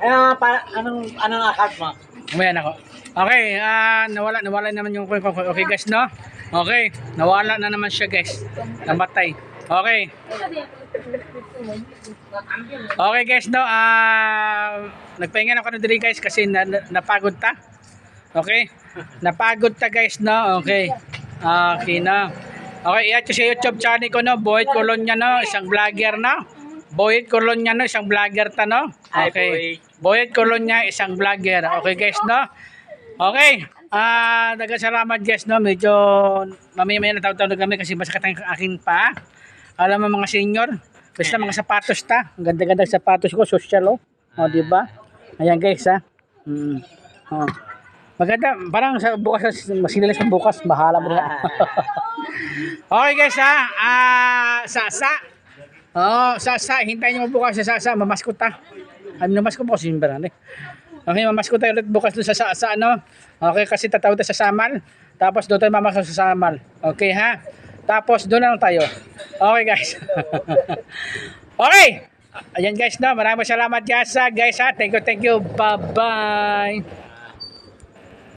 Anong account mo? Umayan ako. Okay, nawala naman yung okay guys, no? Okay, nawala na naman siya guys. Namatay. Okay. Okay guys, no? Nagpahinga na ako na diri guys kasi napagod ta. Okay? Napagod ta guys, no? Okay. Okay na. Okay, i-add sa YouTube channel ko, no? Boyd Colonia, no? Isang vlogger, no? Boyd Colonia, no? Isang vlogger ta, no? Okay. Boyd Colonia, isang vlogger. Okay guys, no? Okay. Nagkasalamat guys, no? Medyo mamaya-maya na taon-taon na kami kasi masakit ang aking paa. Alam mo mga senior, basta mga sapatos ta. Ang ganda-ganda sapatos ko, social, oh. O, di ba? Ayan guys, ha. Oh. Maganda, parang sa bukas, masilalas sa bukas, bahala mo na. Okay guys, ha. Sasa. Oh, Sasa, hintayin niyo bukas sa Sasa, mamaskot ta. Namaskot po kasi simbaran eh. Okay, mamaskot tayo ulit bukas doon sa Sasa, ano? Okay, kasi tatawid tayo sa Samal. Tapos doon tayo mamaskot sa Samal. Okay, ha? Tapos doon na lang tayo. Okay, guys. Okay. Ayan guys, no? Maraming salamat guys, ha? Thank you. Bye-bye.